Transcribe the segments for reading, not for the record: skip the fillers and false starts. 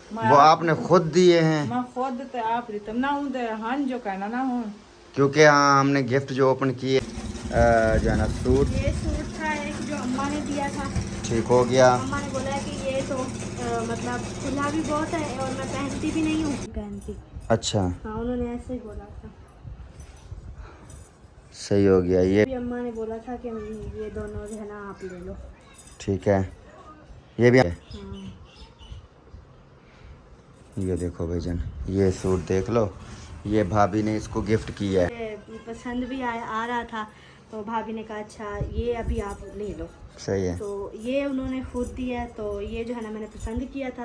वो आपने खुद दिए हैं? मैं खुद तो आप रितम ना हूँ हन जो कहना ना हूँ, क्योंकि हाँ हमने गिफ्ट जो ओपन किए जो है ना सूट, ये सूट था एक जो अम्मा ने दिया था। ठीक हो गया। अम्मा ने बोला कि ये तो मतलब खुला भी बहुत है और मैं पहनती भी नहीं हूँ पहनती। अच्छा हाँ उन्होंने ऐसे ही बोला था। सही हो गया ये, भी अम्मा ने बोला था कि ये दोनों जो है ना आप ले लो। ठीक है ये भी। हाँ। ये देखो भाईजान, ये सूट देख लो, ये भाभी ने इसको गिफ्ट किया है। ये पसंद भी आ रहा था तो भाभी ने कहा अच्छा ये अभी आप ले लो। सही है। तो ये उन्होंने खुद दिया तो ये जो है ना मैंने पसंद किया था।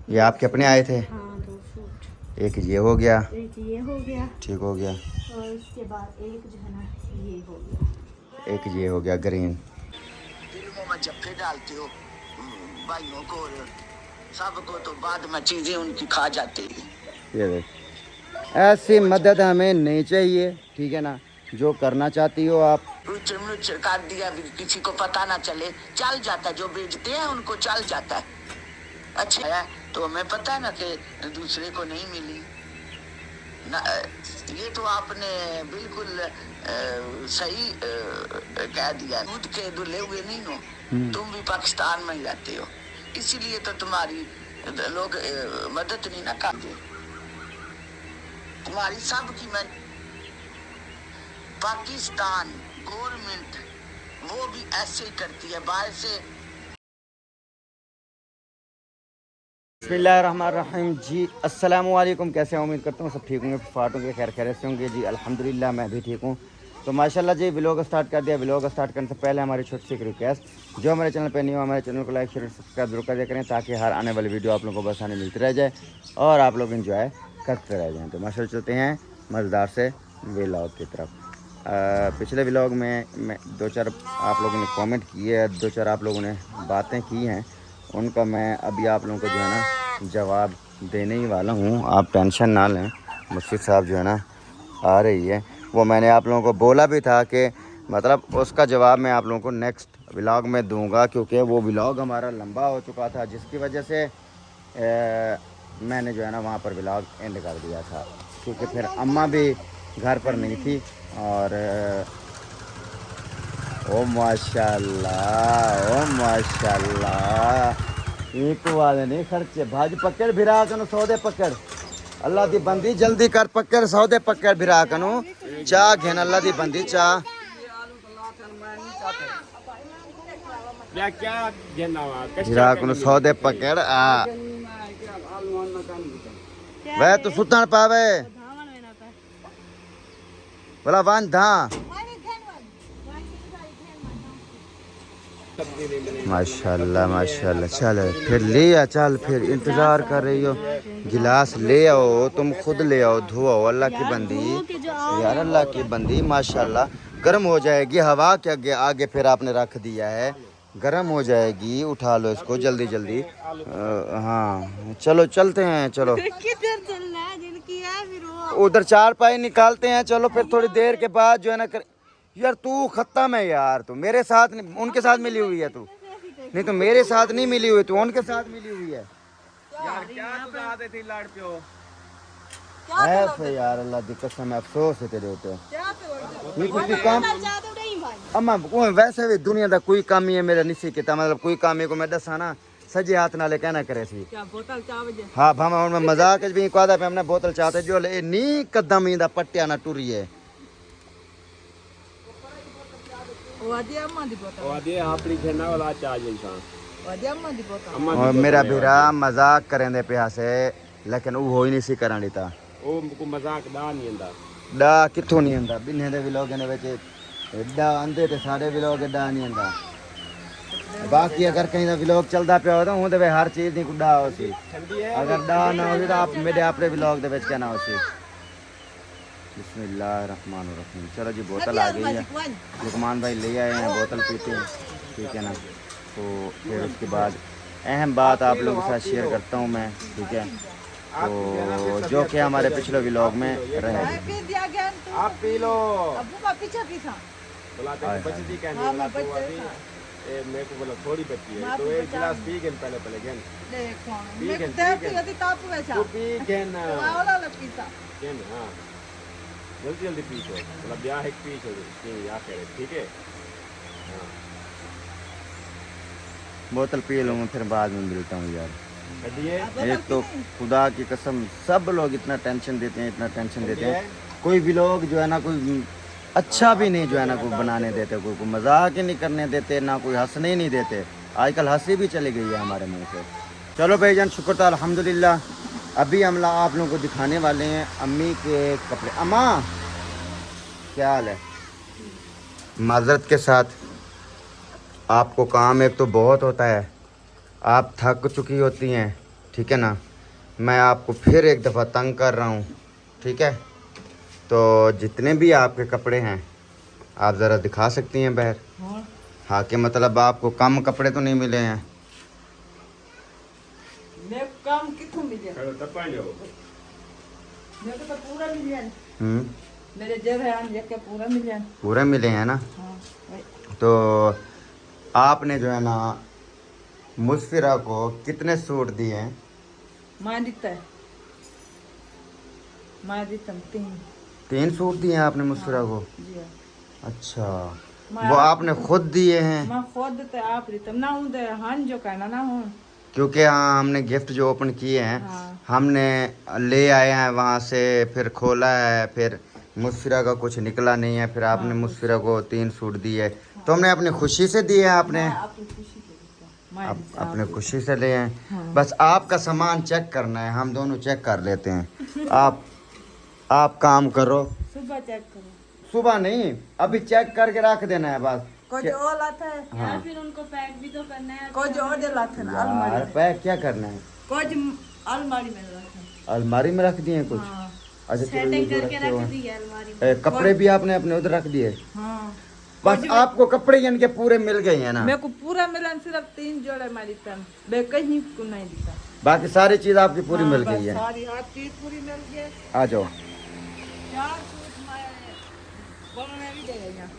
ये आपके अपने आए थे? हाँ 2 सूट। एक ये हो गया, एक ये हो गया, ठीक हो गया, और उसके बाद एक जो है ना ये हो गया, एक ये हो गया ग्रीन। फिल्मों में जफ्फे डालते हो भाइयों को और सबको, तो बाद में चीजें उनकी खा जाती है। ये देख, ऐसी मदद हमें नहीं चाहिए, ठीक है ना? जो करना चाहती हो आप। रुचर कर दिया भी किसी को पता ना चले, चल जाता है। जो बेचते हैं उनको चल जाता है। अच्छा है तो हमें पता है ना कि दूसरे को नहीं मिली ना। ये तो आपने बिल्कुल सही कह दिया। दूध के दुले हुए नहीं हो, तुम भी पाकिस्तान में ही रहते हो, इसीलिए तो तुम्हारी लोग मदद नहीं ना करते। तुम्हारी सबकी मैं पाकिस्तान गवर्नमेंट वो भी ऐसे ही करती है बाहर से। बिस्मिल्लाहिर्रहमानिर्रहीम जी, अस्सलाम वालेकुम। कैसे हैं? उम्मीद करता हूँ सब ठीक होंगे, फाट होंगे, खैर खैर से होंगे जी। अल्हम्दुलिल्लाह मैं भी ठीक हूँ। तो माशाल्लाह जी व्लॉग स्टार्ट कर दिया। व्लॉग स्टार्ट करने से पहले हमारी छोटी सी एक रिक्वेस्ट, जो हमारे चैनल पर नहीं हो हमारे चैनल को लाइक शेयर सब्सक्राइब जरूर कर दिया करें, ताकि हर आने वाली वीडियो आप लोगों को बसाने मिलती रह जाए और आप लोग इंजॉय करते रह जाएँ। तो माशाल्लाह चलते हैं मज़ेदार से व्लॉग की तरफ। पिछले व्लॉग में मैं 2-4 आप लोगों ने कमेंट किए, 2-4 आप लोगों ने बातें की हैं, उनका मैं अभी आप लोगों को जो है ना जवाब देने ही वाला हूँ। आप टेंशन ना लें, मुश्किल साहब जो है ना आ रही है, वो मैंने आप लोगों को बोला भी था कि मतलब उसका जवाब मैं आप लोगों को नेक्स्ट व्लॉग में दूंगा, क्योंकि वो व्लॉग हमारा लंबा हो चुका था, जिसकी वजह से मैंने जो है ना वहाँ पर व्लॉग एंड कर दिया था, क्योंकि फिर अम्मा भी घर पर नहीं थी। और ओ माशाल्लाह, ओ माशाल्लाह, एक वाले नहीं खर्चे भाज पकड़ भिरा कनो सौदे पकड़, अल्लाह दी बंदी जल्दी कर पकड़ सौदे पकड़ भिरा कनो चाह घेन, अल्लाह दी बंदी चाह भिरा कनो सौदे पकड़ आ वह तो सुतन पावे बोला वन धा। माशाल्लाह माशाल्लाह, चल फिर ले आ, चल फिर इंतज़ार कर रही हो, गिलास ले आओ, तुम खुद ले आओ, धो आओ, अल्लाह की बंदी यार, अल्लाह की बंदी माशाल्लाह। गर्म हो जाएगी हवा के आगे आगे, फिर आपने रख दिया है, गर्म हो जाएगी, उठा लो इसको जल्दी जल्दी। हाँ चलो चलते हैं, चलो किधर चलना है जिनकी है फिर वो उधर 4 पाई निकालते हैं। चलो फिर थोड़ी देर के बाद जो है ना कर, यार तू खत्म है यार, तू मेरे साथ उनके साथ मिली हुई है, तू नहीं तो मेरे साथ नहीं मिली हुई, तू उनके साथ मिली हुई है यार। क्या तू आते थी लाड़ प्यो ऐसे यार, अल्लाह दी कसम अफसोस है तेरे ऊपर। ये कोई काम अम्मा वैसे भी दुनिया का कोई काम ही है मेरा नहीं सीखता, मतलब कोई काम है को मैं दसा ना सजे हाथ नाले कहना करे सी हाँ भामा मैं मजाक भी कहदा पे हमने बोतल चाहते जो ले नी कदम इंदा पट्टिया ना टुरी है। और मेरा भीरा मजाक करें दे पिया से, लेकिन वो हो ही नहीं सी करन दिता। ओ मजाक डा नहीं आंदा, डा किथों नहीं आंदा, बिन्ने दे व्लॉग ने विच एडा आंदे ते सारे व्लॉग एडा नहीं आंदा। बाकी अगर कहीं का व्लॉग चलता पिया हो तो हूँ तो हर चीज़ की डा हो सी, अगर डा ना हो तो आप मेरे अपने व्लॉग के कहना हो सी। बिस्मिल्लाहिर्रहमानिर्रहीम। चलो जी बोतल आ गई है, लुकमान भाई ले आए हैं, बोतल पीते हैं, ठीक है ना। तो फिर उसके बाद अहम बात आप लोगों के साथ शेयर करता हूँ मैं, ठीक है, तो जो कि हमारे पिछले व्लॉग में रहे। आप पी लो। ये मेरे को बोला थोड़ी बची है तो एक गिलास पी गए पहले पहले गए देखो ठीक है, मैं ठीक है। देती यदि ताप वेचा तू पी गए ना वाला लपीसा गए ना हाँ जल्दी जल्दी पी छो मतलब ब्याह एक पी छो या करे ठीक है हाँ बोतल पी लूँगा फिर बाद में मिलता हूँ यार। हड्डी एक तो खुदा की कसम सब लोग इतना टेंशन देते हैं, इतना टेंशन देते हैं। कोई भी लोग जो है ना कोई अच्छा भी नहीं जो है ना कोई बनाने देते, कोई मजाक ही नहीं करने देते, ना कोई हंसने ही नहीं देते। आजकल हंसी भी चली गई है हमारे मुंह से। चलो भाईजान शुक्र था अल्हम्दुलिल्लाह। अभी हम आप लोगों को दिखाने वाले हैं अम्मी के कपड़े। अम्मा क्या हाल है? माजरत के साथ आपको काम एक तो बहुत होता है, आप थक चुकी होती हैं, ठीक है ना। मैं आपको फिर एक दफ़ा तंग कर रहा हूँ, ठीक है। तो जितने भी आपके कपड़े हैं आप ज़रा दिखा सकती हैं बहर। हाँ कि मतलब आपको कम कपड़े तो नहीं मिले हैं? मैं काम किथों मिले चलो तब पानी जाओ मेरे को तो पूरा मिले हम्म, मेरे जरहान जके पूरा मिले पूरे मिले हैं ना। हां तो आपने जो है ना मुस्फिरा को कितने सूट दिए हैं? मां देता है मां देता 3 सूट दिए हैं आपने मुस्फिरा को? जी हाँ। अच्छा, वो आपने खुद दिए हैं? मैं खुद ते आप रितम ना हूं दे हां जो कहना ना हूं क्योंकि हाँ हमने गिफ्ट जो ओपन किए हैं हाँ। हमने ले आए हैं वहाँ से, फिर खोला है, फिर मुस्फिरा का कुछ निकला नहीं है, फिर आपने मुस्फिरा को 3 सूट दिए। तो हमने अपनी खुशी से दिए हैं आपने? आपकी खुशी के देता मां आप अपने खुशी से ले हैं। बस आपका सामान चेक करना है, हम दोनों चेक कर लेते हैं। आप काम करो। सुबह चेक करो सुबह नहीं, अभी चेक करके रख देना है बस। कुछ और लाता है हाँ फिर उनको पैक भी तो करना है। कुछ और दे लाते ना यार अलमारी में पैक क्या करना है? कुछ अलमारी में लाते हैं अलमारी में रख दिए कुछ? हाँ अच्छा चलो ये सेटिंग जो करके रखे हुए रख हैं। दी है अलमारी में। कपड़े भी आपने अपने उधर रख दिए? हाँ बस आपको कपड़े यानी के पूरे मिल गए हैं ना? मेरे को पूरा मिला सिर्फ 3 जोड़े मारी तन मैं कहीं को नहीं दिखा बाकी सारी चीज आपकी पूरी मिल हाँ, गई बस है। सारी हर चीज पूरी मिल गई आ जाओ। 4 सूट मारे बनने भी दे गया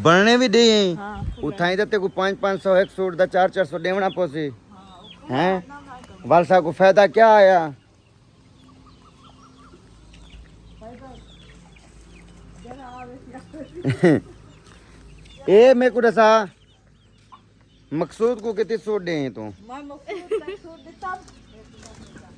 बनने भी दी हाँ उठाई देते को 500 एक सूट दा 400 देवना पोसी हैं। वालसा को फायदा क्या आया? ए मैं को दसा मकसूद को कितने सूट दे तू? मैं मकसूद तक सूट देता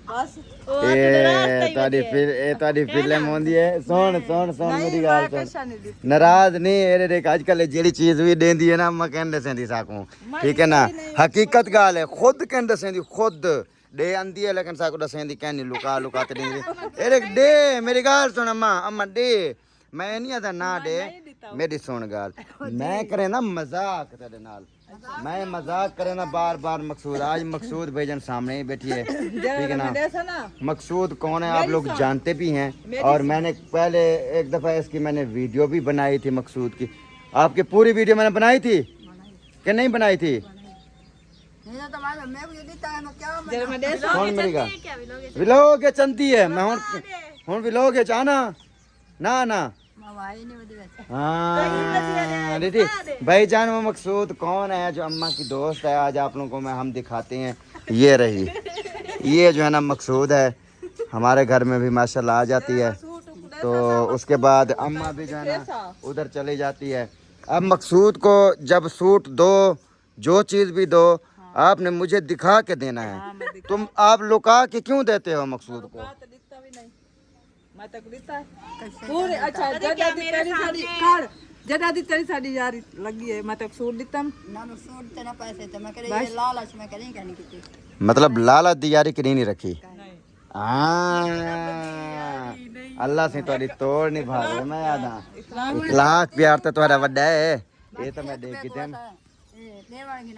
बस ए तारी फिल्म होंदी है। सुन सुन सुन मेरी नहीं गल मैं सुन, कैसा नहीं दी नाराज नहीं एरे देख आजकल जेड़ी चीज भी देंदी है ना मैं कहंदे सेंदी साकू, ठीक है ना। हकीकत गाल है, खुद कहंदे सेंदी खुद दे आंदी है, लेकिन साकू दसेंदी कहनी लुका लुका ते देंदी। एरे दे मेरी गल सुन अम्मा, अम्मा दे, मैं नहीं आता ना दे। मेरी सुन गाल, मैं करे ना मजाक तेरे नाल, मैं मजाक करे ना बार बार मकसूद। आज मकसूद भाईजान सामने ही बैठी है, ठीक है ना। जैसा ना मकसूद कौन है आप लोग जानते भी हैं, और मैंने पहले एक दफ़ा इसकी मैंने वीडियो भी बनाई थी मकसूद की। आपकी पूरी वीडियो मैंने बनाई थी कि नहीं बनाई थी? जरा मैं दे कौन मरेगा? विलोग के चंदी है मैं हूँ विलोग के चाहना ना ना। हाँ दीदी भाईजान वो मकसूद कौन है जो अम्मा की दोस्त है, आज आप लोगों को मैं हम दिखाते हैं। ये रही, ये जो है ना मकसूद है, हमारे घर में भी माशाल्लाह आ जाती है। तो उसके बाद अम्मा भी जो है ना उधर चली जाती है। अब मकसूद को जब सूट दो, जो चीज़ भी दो, आपने मुझे दिखा के देना है। तुम आप लुका के क्यों देते हो मकसूद को? दिखता भी नहीं मैं तक दिखता है पूरे। अच्छा जदा दी तेरी साड़ी कर, जदा दी तेरी साड़ी यार लगी है, मैं तक सूट दिता ना मैं सूट ते ना पैसे ते मैं करे ये लालच में करे कहनी की मतलब लालच दी यारी करी नहीं रखी। नहीं हाँ अल्लाह से थोड़ी तोड़ नहीं भावे मैं आदा 1 लाख प्यार तो तुम्हारा वड्डा है। ये तो मैं देख के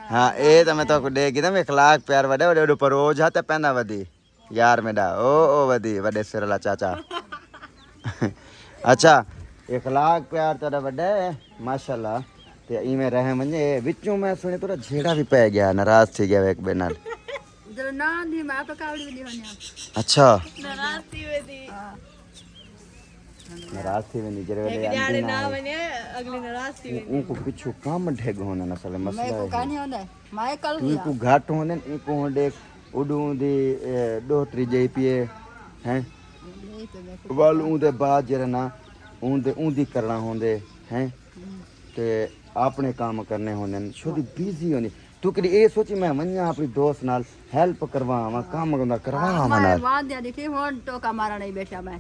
हाँ ये तो मैं तो देख के 1 लाख प्यार वड्डा वड्डे ऊपर रोज हाथ पैंदा वदी यार मेरा ओ वदी वड्डे सिर वाला चाचा। अच्छा 1 लाख प्यार तेरा वड्डा है माशाल्लाह। ते इवें रहे मंजे विचों मैं सुने तोरा झेड़ा भी पै गया, नाराज थी गया एक बेनाल। जब ना दी मैं तो कावड़ी भी होनी। अच्छा नाराज थी वे थी। नाराज थी वञी जरे वेले ॼाणे ना वञे अगली नाराज़ थी वेंदी उनको पिछू काम ढेग होने असल मैं मसला को है कहानी होंदा है मैं कल तू गया को घाट होने इनको होंडे उडू दी डोहतरी जई पिए हैं यही तो मैं को वाल उंदे बाद जरे ना उंदे उंदी करना होंदे हैं ते अपने काम करने होंदे छोटी बिजी होनी तू कदी ए सोची मैं वन्या अपनी दोस्त नाल हेल्प करवावा काम करवावा मैं नाल बात दिया देखी होन टोका मारा नहीं बैठा मैं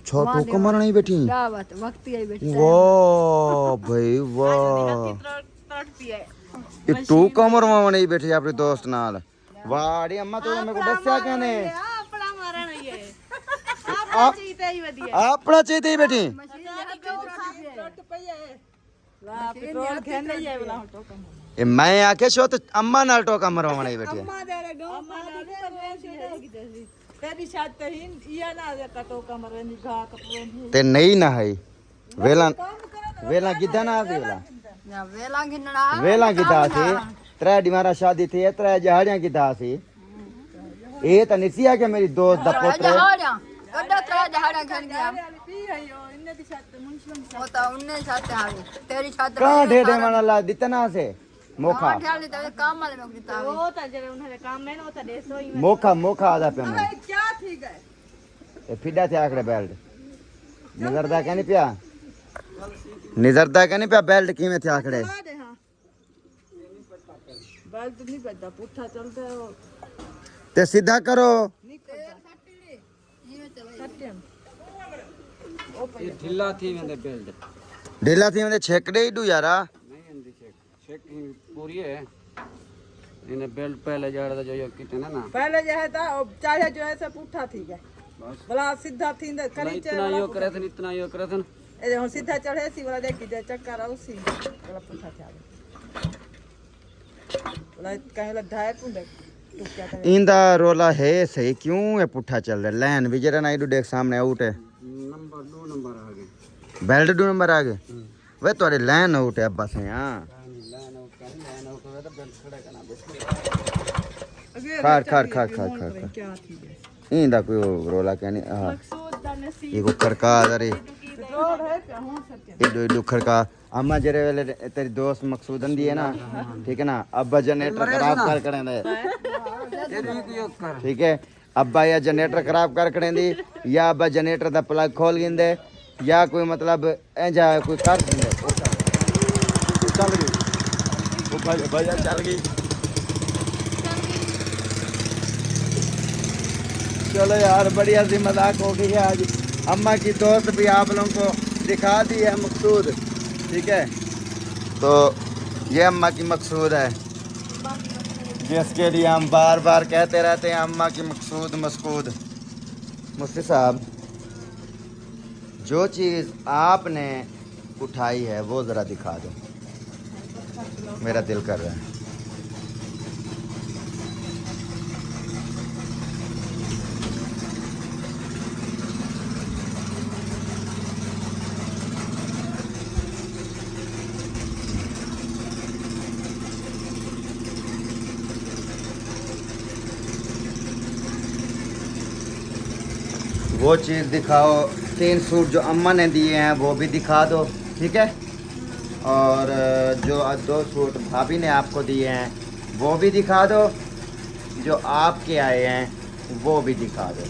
छोटू कमर नहीं बैठी दावत वक्त ही बैठा वाह भाई वाह तड़पी है ये तू कमर में नहीं बैठी अपनी दोस्त नाल वाह रे अम्मा तो मेरे को दस्या कहने अपना मारा नहीं है अपना चीते ही वधिया अपना चीते ही बैठी टुट पई है ला पेट्रोल घेने ही है बोला टोका ए मैं आके शो तो अम्मा नाल टोका मरवा नहीं बैठी अम्मा दे रे गो अम्मा दे तेरी शाद तो ही या ना दे का टोका मरनी घा कपड़े ते नहीं ना है वेला वेला गिदा ना आसी वेला ना वेला गिनना वेला गिदा आसी त्रै डिमारा शादी थी त्रै जहाड़ियां गिदा आसी ए त निसिया के मेरी दोस्त दा पुत्र जहाड़ियां कड्डा त्रा जहाड़ा घन गया पी है यो इन्ने दी शाद मुंशियम वो तो उन्ने साथ आ तेरी छात्र कहां ढेढे माना ला दितना से मोखा ढाली तो काम वाले में देता वो तो जरे उन्हें काम में ना तो देसो ही मोखा मोखा आधा पे मैं क्या थी गए ए फिडा थे आकड़े बेल्ट निजरदा के नहीं पिया निजरदा के नहीं पिया बेल्ट की में थे आकड़े दे हां बाल तो नहीं बद्दा पुठा चलते हो ते सीधा करो ढिल्ला थी वेंदे बेल्ट ढीला थी में छेकड़े ही डू यारा नहीं अंदी चेक पूरी है इन्हें बेल्ट पहले जाड़ा जो कितने ना पहले जो है था चाहे जो है से पुठा थी गए बोला सीधा थी करी इतना यो करे थे इतना यो करे थे ए हम सीधा चढ़े सी बोला देखी जाए चक्कर आउ सी बोला पुठा था बोला कहीं ला ढाई पुंडे तू क्या करे इंदा रोला है सही क्यों है पुठा चल रहा लाइन भी जरा नाइडू देख सामने आउट है नंबर 2 नंबर आ गए बेल्ट 2 नंबर आ गए वे थोड़े लाइन आउट है बस यहाँ खार खार खार खार खार क्या थी गए इंदा कोई रोला क्या नहीं हाँ ये को खड़का अरे रोड है क्या हो सकते इडो इडो खड़का अम्मा जरे वेले तेरी दोस्त मकसूदन दी है ना ठीक है ना अब्बा जनरेटर खराब कर करें ठीक है अब्बा या जनरेटर खराब कर करें दी या अब्बा जनरेटर दा प्लग खोल गिंदे या कोई मतलब ऐजा कोई कर दिंदे चल गई वो भैया चल गई चलो यार बढ़िया सी मजाक हो गई है आज अम्मा की दोस्त भी आप लोगों को दिखा दी है मकसूद ठीक है तो ये अम्मा की मकसूद है जिसके लिए हम बार बार कहते रहते हैं अम्मा की मकसूद मकसूद मुफ्ती साहब जो चीज़ आपने उठाई है वो ज़रा दिखा दो मेरा दिल कर रहा है वो चीज़ दिखाओ 3 सूट जो अम्मा ने दिए हैं वो भी दिखा दो ठीक है और जो 2 सूट भाभी ने आपको दिए हैं वो भी दिखा दो जो आपके आए हैं वो भी दिखा दो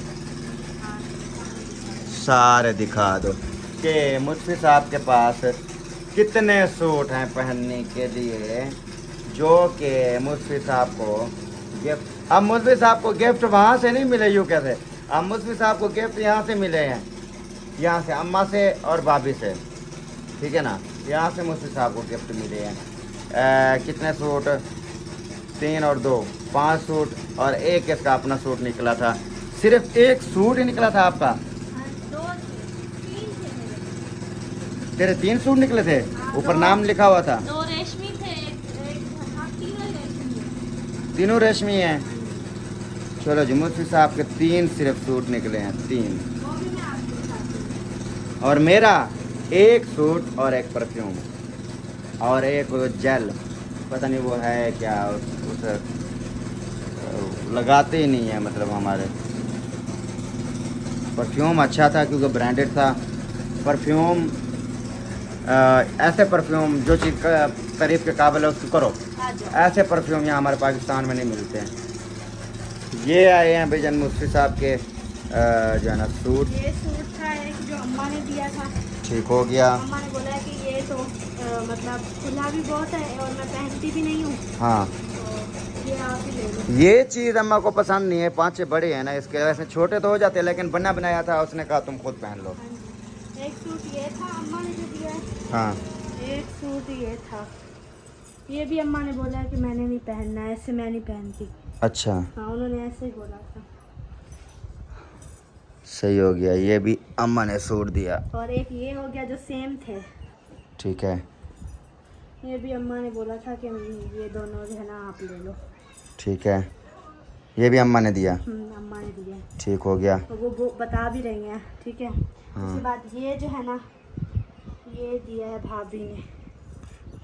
सारे दिखा दो कि मुझसे साहब के पास कितने सूट हैं पहनने के लिए जो कि मुझसे साहब को गिफ्ट अब मुझसे साहब को गिफ्ट वहाँ से नहीं मिले यूँ कैसे अब मुझसे साहब को गिफ्ट यहाँ से मिले हैं यहाँ से अम्मा से और भाभी से ठीक है ना यहाँ से मुझसे साहब को गिफ्ट मिले हैं कितने सूट 3 और 2 5 सूट और एक इसका अपना सूट निकला था सिर्फ एक सूट ही निकला था आपका तेरे 3 सूट निकले थे ऊपर नाम लिखा हुआ था 2 रेशमी थे तीनों रेशमी हैं चलो जी मुफ्ती साहब के 3 सिर्फ सूट निकले हैं 3 और मेरा 1 सूट और 1 परफ्यूम और 1 जेल पता नहीं वो है क्या उस लगाते ही नहीं है मतलब हमारे परफ्यूम अच्छा था क्योंकि ब्रांडेड था परफ्यूम, ऐसे परफ्यूम जो चीज़ का तारीफ के काबिल है उसको करो, ऐसे परफ्यूम यहाँ हमारे पाकिस्तान में नहीं मिलते हैं। ये आए हैं भाईजान मुफ्ती साहब के जो है ना सूट। ये सूट था एक जो अम्मा ने दिया था, ठीक हो गया। अम्मा ने बोला कि ये तो मतलब खुला भी बहुत है और मैं पहनती भी नहीं हूँ, हाँ, तो ये आप ही ले लो। ये चीज़ अम्मा को पसंद नहीं है, 5-6 बड़े हैं ना इसके वजह से, छोटे तो हो जाते हैं लेकिन बना बनाया था, उसने कहा तुम खुद पहन लो। एक सूट ये था अम्मा ने जो दिया है, हाँ, एक सूट ये था, ये भी अम्मा ने बोला कि मैंने नहीं पहनना है, ऐसे मैं नहीं पहनती। अच्छा, हाँ उन्होंने ऐसे ही बोला था। सही हो गया। ये भी अम्मा ने सूट दिया। और एक ये हो गया जो सेम थे, ठीक है, ये भी अम्मा ने बोला था कि ये दोनों जो है ना आप ले लो। ठीक है, ये भी अम्मा ने दिया। अम्मा ने दिया, ठीक हो गया। तो वो बता भी रही हैं, ठीक है। उसके बाद ये जो है ना, ये दिया है भाभी ने,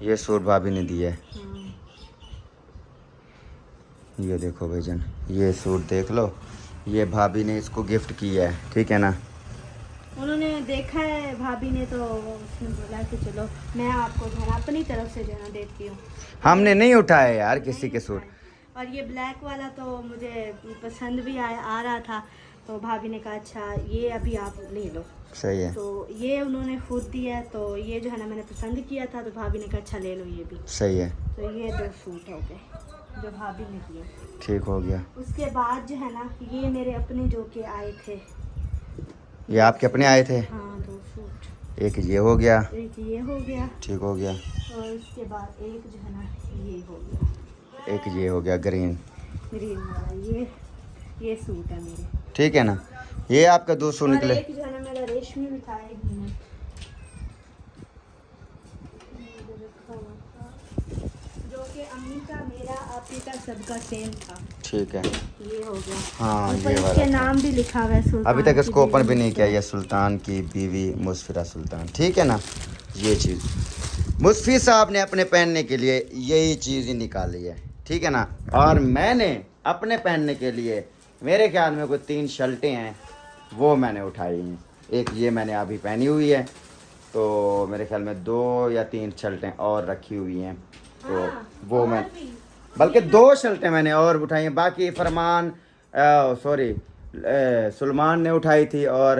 ये सूट भाभी ने दिया है। हाँ। ये देखो भाईजान, ये सूट देख लो, ये भाभी ने इसको गिफ्ट किया है, ठीक है ना। उन्होंने देखा है भाभी ने, तो उसने बोला कि चलो मैं आपको जो है ना अपनी तरफ से जो है ना देती हूँ। हमने नहीं उठाए यार किसी के सूट। और ये ब्लैक वाला तो मुझे पसंद भी आ रहा था, तो भाभी ने कहा अच्छा ये अभी आप ले लो। सही है, तो ये उन्होंने खुद दिया है, तो ये जो है ना मैंने पसंद किया था, तो भाभी ने कहा अच्छा ले लो ये भी। सही है, तो ये 2 सूट हो गए जो भाभी ने दिए। ठीक हो गया। उसके बाद जो है ना ये मेरे अपने जो के आए थे, ये आपके अपने आए थे। हाँ 2 सूट, एक ये हो गया, एक ये हो गया, ठीक हो गया। और उसके बाद एक जो है ना ये हो गया, एक ये हो गया ग्रीन, ग्रीन वाला। ये सूट है मेरे, ठीक है ना। ये आपका 2 सूट और निकले। एक जो है ना मेरा रेशमी भी था, एक मिनट जो कि अम्मी का मेरा आपी का सबका सेम था। ठीक है, ये हो गया। हाँ ऊपर ये इसके वाला। नाम भी लिखा हुआ है सुल्तान अभी तक की इसको ओपन भी बीवी। नहीं किया। ये सुल्तान की बीवी मुस्फिरा सुल्तान, ठीक है ना। ये चीज़ मुस्फी साहब ने अपने पहनने के लिए यही चीज़ ही निकाली है, ठीक है ना। और मैंने अपने पहनने के लिए मेरे ख्याल में कोई 3 शर्टें हैं, वो मैंने उठाई हैं। एक ये मैंने अभी पहनी हुई है, तो मेरे ख्याल में 2 या 3 शर्टें और रखी हुई हैं, तो वो मैं बल्कि 2 शर्टें मैंने और उठाई हैं। बाकी फरमान सॉरी सुलमान ने उठाई थी और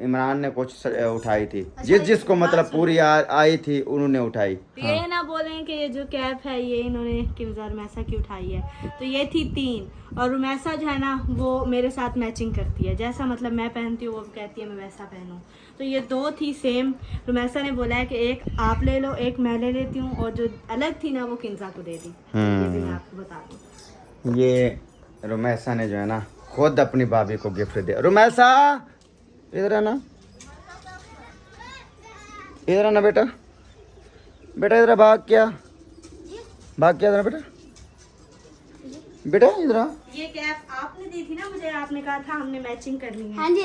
इमरान ने कुछ उठाई थी। जिसको मतलब पूरी आई थी उन्होंने उठाई। ये ना बोलें कि ये जो कैप है ये इन्होंने किमजा रुमैसा की उठाई है, तो ये थी 3, और रुमैसा जो है ना वो मेरे साथ मैचिंग करती है, जैसा मतलब मैं पहनती हूँ वो कहती है मैं वैसा पहनूँ। तो ये 2 थी सेम, रुमैसा ने बोला है कि एक आप ले लो, एक मैं ले लेती हूँ, और जो अलग थी ना वो किमजा को दे दी। ये भी मैं आपको बता दूँ। ये रुमैसा ने जो है ना खुद अपनी भाभी को गिफ्ट दिया। रुमैसा इधर आना, इधर आना बेटा, बेटा इधर भाग क्या इधर बेटा, बेटा इधर आ। ये कैप आपने दी थी ना मुझे, आपने कहा था हमने मैचिंग करनी है। हाँ जी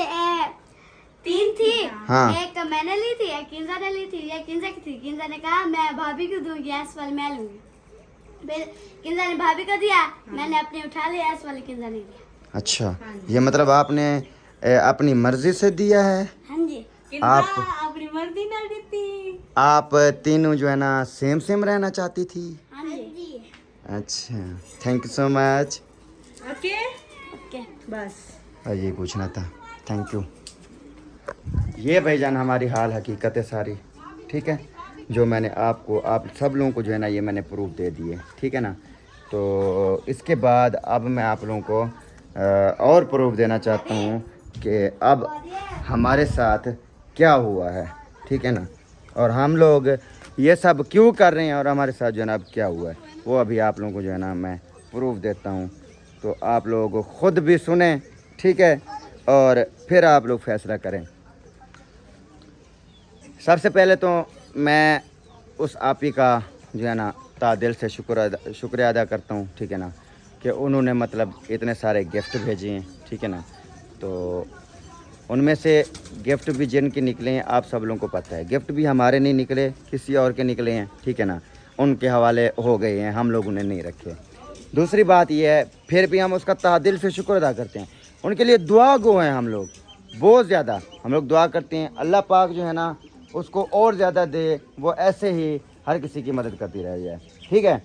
3 थी। हाँ। एक मैंने ली थी, एक किंजा ने ली थी, एक किंजा की थी। किंजा ने कहा मैं भाभी को दूंगी, ऐस वाली मैं लूंगी। फिर किंजा ने भाभी को दिया, मैंने अपनी उठा लिया, ऐस वाली किंजा ने दिया। अच्छा, ये मतलब आपने अपनी मर्जी से दिया है। हाँ जी। आप अपनी मर्जी ना देती। आप तीनों जो है ना सेम रहना चाहती थी। हाँ जी। अच्छा, thank you so much. Okay okay बस। और ये पूछना था, थैंक यू। ये भाईजान हमारी हाल हकीकत है सारी, ठीक है, जो मैंने आपको आप सब लोगों को जो है ना ये मैंने प्रूफ दे दिए, ठीक है ना। तो इसके बाद अब मैं आप लोगों को और प्रूफ देना चाहता हूँ कि अब हमारे साथ क्या हुआ है, ठीक है ना, और हम लोग ये सब क्यों कर रहे हैं और हमारे साथ जो है ना अब क्या हुआ है, वो अभी आप लोगों को जो है ना मैं प्रूफ देता हूँ। तो आप लोगों को ख़ुद भी सुने, ठीक है, और फिर आप लोग फैसला करें। सबसे पहले तो मैं उस आपी का जो है ना तादिल से शुक्रिया अदा करता हूँ, ठीक है ना, कि उन्होंने मतलब इतने सारे गिफ्ट भेजे हैं, ठीक है ना। तो उनमें से गिफ्ट भी जिनके निकले हैं आप सब लोगों को पता है, गिफ्ट भी हमारे नहीं निकले, किसी और के निकले हैं, ठीक है ना, उनके हवाले हो गए हैं, हम लोग उन्हें नहीं रखे। दूसरी बात यह है, फिर भी हम उसका तादिल से शुक्र अदा करते हैं, उनके लिए दुआ गो हैं हम लोग, बहुत ज़्यादा हम लोग दुआ करते हैं अल्लाह पाक जो है ना उसको और ज़्यादा दे, वो ऐसे ही हर किसी की मदद करती रह जाए, ठीक है।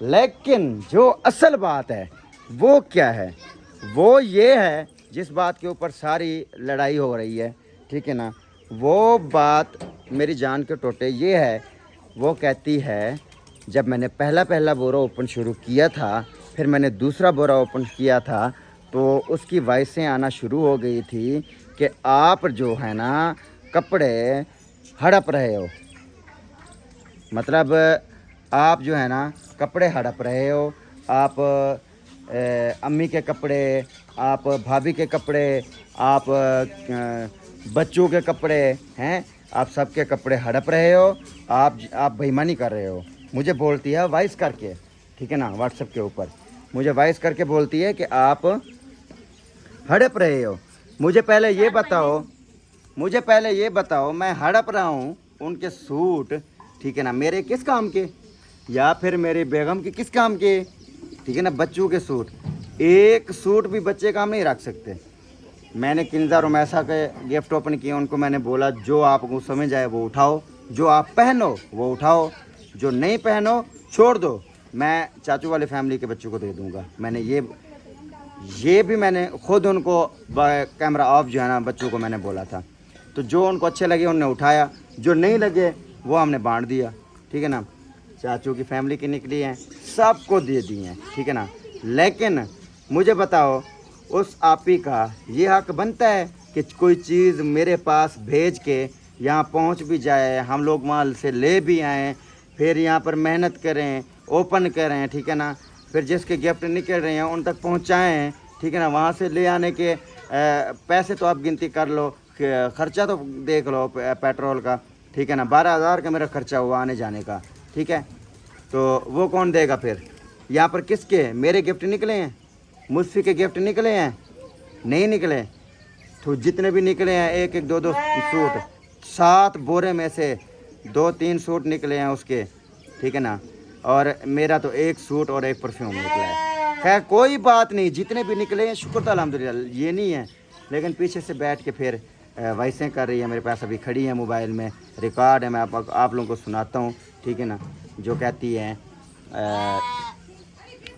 लेकिन जो असल बात है वो क्या है, वो ये है जिस बात के ऊपर सारी लड़ाई हो रही है, ठीक है ना। वो बात मेरी जान के टोटे ये है, वो कहती है जब मैंने पहला बोरा ओपन शुरू किया था, फिर मैंने दूसरा बोरा ओपन किया था, तो उसकी वॉइसें आना शुरू हो गई थी कि आप जो है ना कपड़े हड़प रहे हो, मतलब आप जो है ना कपड़े हड़प रहे हो, आप अम्मी के कपड़े, आप भाभी के कपड़े, आप बच्चों के कपड़े हैं, आप सबके कपड़े हड़प रहे हो, आप बेईमानी कर रहे हो। मुझे बोलती है वॉइस करके, ठीक है ना, व्हाट्सएप के ऊपर मुझे वॉइस करके बोलती है कि आप हड़प रहे हो। मुझे पहले ये बताओ मैं हड़प रहा हूँ उनके सूट, ठीक है ना, मेरे किस काम के, या फिर मेरी बेगम के किस काम के, ठीक है ना। बच्चों के सूट, एक सूट भी बच्चे काम नहीं रख सकते। मैंने किंजा रुमैसा के गिफ्ट ओपन किए, उनको मैंने बोला जो आपको समझ आए वो उठाओ, जो आप पहनो वो उठाओ, जो नहीं पहनो छोड़ दो, मैं चाचू वाली फैमिली के बच्चों को दे दूंगा। मैंने ये भी मैंने खुद उनको कैमरा ऑफ जो है ना बच्चों को मैंने बोला था। तो जो उनको अच्छे लगे उन्होंने उठाया, जो नहीं लगे वो हमने बांट दिया, ठीक है ना। चाचू की फैमिली की निकली हैं, सबको दे दी हैं, ठीक है ना। लेकिन मुझे बताओ उस आपी का ये हक बनता है कि कोई चीज़ मेरे पास भेज के यहाँ पहुँच भी जाए, हम लोग वहाँ से ले भी आएँ, फिर यहाँ पर मेहनत करें, ओपन करें, ठीक है ना, फिर जिसके गिफ्ट निकल रहे हैं उन तक पहुँचाएँ, ठीक है ना। वहाँ से ले आने के पैसे तो आप गिनती कर लो, ख़र्चा तो देख लो पेट्रोल का, ठीक है ना। 12,000 का मेरा ख़र्चा हुआ आने जाने का, ठीक है। तो वो कौन देगा फिर? यहाँ पर किसके मेरे गिफ्ट निकले हैं? मुझसे के गिफ्ट निकले हैं? नहीं निकले। तो जितने भी निकले हैं एक एक दो दो सूट, 7 बोरे में से 2-3 सूट निकले हैं उसके, ठीक है ना। और मेरा तो एक सूट और एक परफ्यूम निकला है। खैर कोई बात नहीं, जितने भी निकले हैं शुक्र तो अल्हम्दुलिल्लाह, ये नहीं है। लेकिन पीछे से बैठ के फिर वॉइसें कर रही है, मेरे पास अभी खड़ी है, मोबाइल में रिकॉर्ड है, मैं आप लोगों को सुनाता हूँ, ठीक है ना। जो कहती है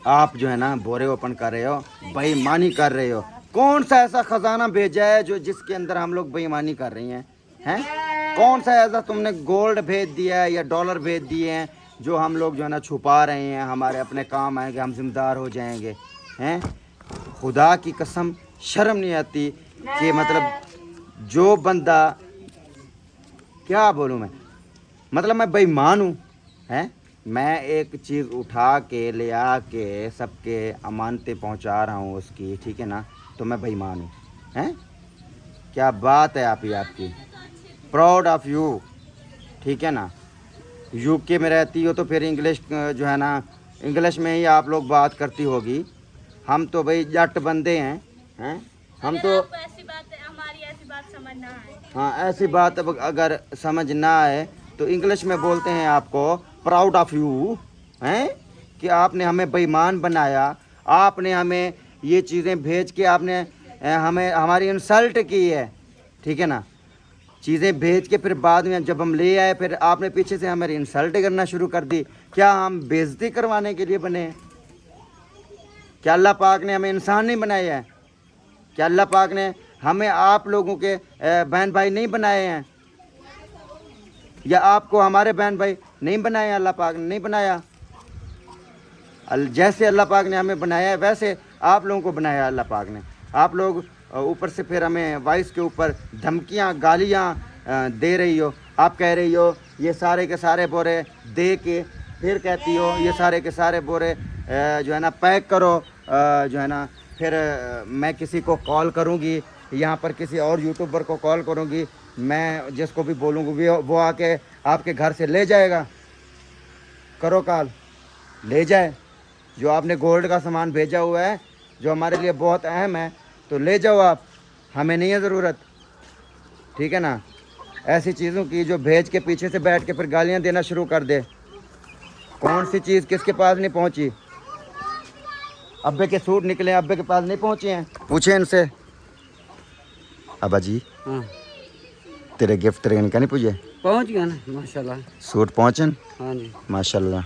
आप जो है ना बोरे ओपन कर रहे हो, बेईमानी कर रहे हो। कौन सा ऐसा ख़जाना भेजा है जो जिसके अंदर हम लोग बेईमानी कर रही हैं? कौन सा ऐसा तुमने गोल्ड भेज दिया है या डॉलर भेज दिए हैं जो हम लोग जो है ना छुपा रहे हैं, हमारे अपने काम आएंगे, हम जिम्मेदार हो जाएंगे, हैं? खुदा की कसम शर्म नहीं आती कि मतलब जो बंदा, क्या बोलूँ मैं, मतलब मैं बेईमान हूँ, हैं? मैं एक चीज़ उठा के ले आके सबके अमानतें पहुँचा रहा हूँ उसकी, ठीक है ना, तो मैं बेईमान हूँ, हैं? क्या बात है आपकी, प्राउड ऑफ यू, ठीक है ना। यूके में रहती हो तो फिर इंग्लिश जो है ना, इंग्लिश में ही आप लोग बात करती होगी। हम तो भाई जट बंदे हैं? हम तो ऐसी बात है, हमारी ऐसी बात समझ ना आए, हाँ ऐसी बात अगर समझ ना आए तो इंग्लिश में बोलते हैं आपको प्राउड ऑफ यू, हैं, कि आपने हमें बेईमान बनाया, आपने हमें ये चीज़ें भेज के आपने हमें हमारी इंसल्ट की है, ठीक है ना। चीज़ें भेज के फिर बाद में जब हम ले आए फिर आपने पीछे से हमारी इंसल्ट करना शुरू कर दी। क्या हम बेइज्जती करवाने के लिए बने हैं? क्या अल्लाह पाक ने हमें इंसान नहीं बनाया है? क्या अल्लाह पाक ने हमें आप लोगों के बहन भाई नहीं बनाए हैं? या आपको हमारे बहन भाई नहीं बनाए? अल्लाह पाक ने नहीं बनाया। जैसे अल्लाह पाक ने हमें बनाया है वैसे आप लोगों को बनाया अल्लाह पाक ने। आप लोग ऊपर से फिर हमें वॉइस के ऊपर धमकियाँ गालियाँ दे रही हो। आप कह रही हो ये सारे के सारे बोरे दे के फिर कहती हो ये सारे के सारे बोरे जो है ना पैक करो, जो है ना फिर मैं किसी को कॉल करूँगी, यहाँ पर किसी और यूट्यूबर को कॉल करूँगी, मैं जिसको भी बोलूँगी वो आके आपके घर से ले जाएगा। करो कॉल, ले जाए। जो आपने गोल्ड का सामान भेजा हुआ है जो हमारे लिए बहुत अहम है तो ले जाओ आप, हमें नहीं है ज़रूरत, ठीक है ना। ऐसी चीज़ों की जो भेज के पीछे से बैठ के फिर गालियाँ देना शुरू कर दे। कौन सी चीज़ किसके पास नहीं पहुँची? अब्बे के सूट निकले अब्बे के पास नहीं पहुँचे हैं, पूछे इनसे। अबा जी हाँ तेरे गिफ्ट तेरे निका नहीं पूजे पहुँच गया ना माशाल्लाह। सूट पहुँचन हाँ जी माशाल्लाह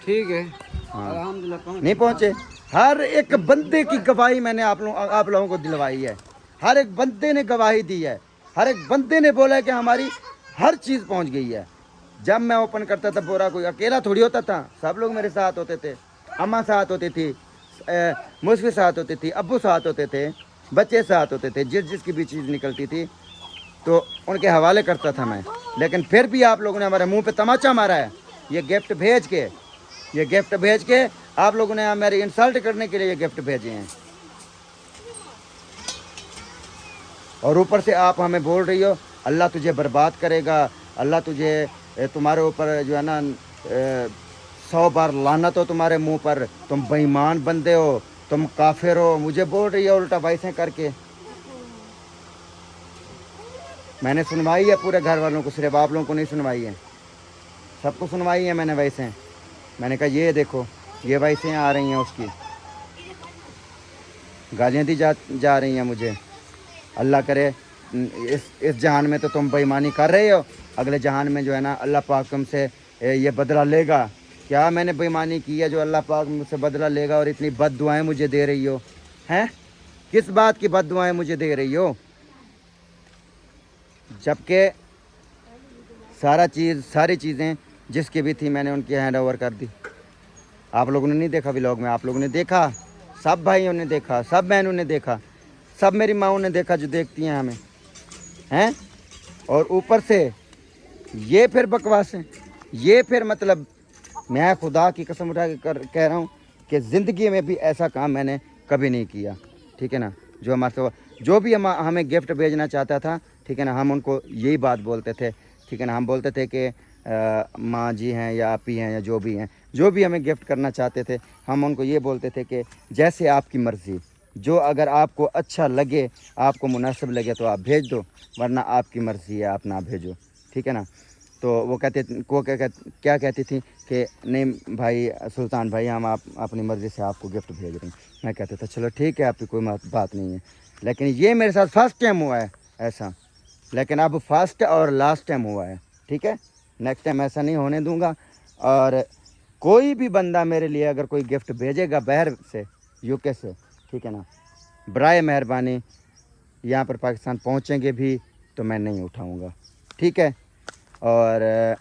ठीक है अल्हम्दुलिल्लाह पहुँच। नहीं पहुँचे। हर एक बंदे की गवाही मैंने आप लोगों को दिलवाई है। हर एक बंदे ने गवाही दी है। हर एक बंदे ने बोला है कि हमारी हर चीज़ पहुँच गई है। जब मैं ओपन करता था बोरा कोई अकेला थोड़ी होता था, सब लोग मेरे साथ होते थे। अम्मा साथ होती थी, मुस्फी साथ होती थी, अब्बू साथ होते थे, बच्चे साथ होते थे। जिसकी भी चीज़ निकलती थी तो उनके हवाले करता था मैं। लेकिन फिर भी आप लोगों ने हमारे मुंह पे तमाचा मारा है। ये गिफ्ट भेज के आप लोगों ने मेरी इंसल्ट करने के लिए ये गिफ्ट भेजे हैं। और ऊपर से आप हमें बोल रही हो अल्लाह तुझे बर्बाद करेगा, अल्लाह तुझे तुम्हारे ऊपर जो है ना 100 बार लानत हो तुम्हारे मुंह पर, तुम बेईमान बंदे हो, तुम काफिर हो। मुझे बोल रही है उल्टा वैसे करके। मैंने सुनवाई है पूरे घर वालों को, सिर्फ आप लोगों को नहीं सुनवाई है, सबको सुनवाई है मैंने वैसे। मैंने कहा ये देखो ये वैसे आ रही हैं, उसकी गालियाँ दी जा रही हैं मुझे। अल्लाह करे इस जहान में तो तुम बेईमानी कर रहे हो, अगले जहान में जो है ना अल्लाह पाक तुमसे ये बदला लेगा। क्या मैंने बेईमानी की है जो अल्लाह पाक मुझसे बदला लेगा? और इतनी बद दुआएँ मुझे दे रही हो हैं? किस बात की बद दुआएँ मुझे दे रही हो? जबकि सारी चीज़ें जिसकी भी थी मैंने उनकी हैंड ओवर कर दी। आप लोगों ने नहीं देखा व्लॉग में, आप लोगों ने देखा, सब भाइयों ने देखा, सब बहनों ने देखा, सब मेरी माँओं ने देखा जो देखती हैं हमें हैं। और ऊपर से ये फिर बकवास है, ये फिर मतलब मैं खुदा की कसम उठा के कह रहा हूँ कि ज़िंदगी में भी ऐसा काम मैंने कभी नहीं किया। ठीक है ना? जो हमारे जो भी हमें गिफ्ट भेजना चाहता था, ठीक है ना, हम उनको यही बात बोलते थे। ठीक है ना? हम बोलते थे कि माँ जी हैं या आपी हैं या जो भी हमें गिफ्ट करना चाहते थे, हम उनको ये बोलते थे कि जैसे आपकी मर्ज़ी, जो अगर आपको अच्छा लगे, आपको मुनासिब लगे तो आप भेज दो, वरना आपकी मर्ज़ी है, आप ना भेजो। ठीक है ना? तो वो क्या कहती थी कि नहीं भाई सुल्तान भाई, हम आप अपनी मर्ज़ी से आपको गिफ्ट भेज रहे हैं। मैं कहता था चलो ठीक है, आपकी कोई बात नहीं है। लेकिन ये मेरे साथ फर्स्ट टाइम हुआ है ऐसा, लेकिन अब फर्स्ट और लास्ट टाइम हुआ है। ठीक है? नेक्स्ट टाइम ऐसा नहीं होने दूंगा। और कोई भी बंदा मेरे लिए अगर कोई गिफ्ट भेजेगा बाहर से, यूके से, ठीक है ना, बराए मेहरबानी यहाँ पर पाकिस्तान पहुँचेंगे भी तो मैं नहीं उठाऊँगा। ठीक है? और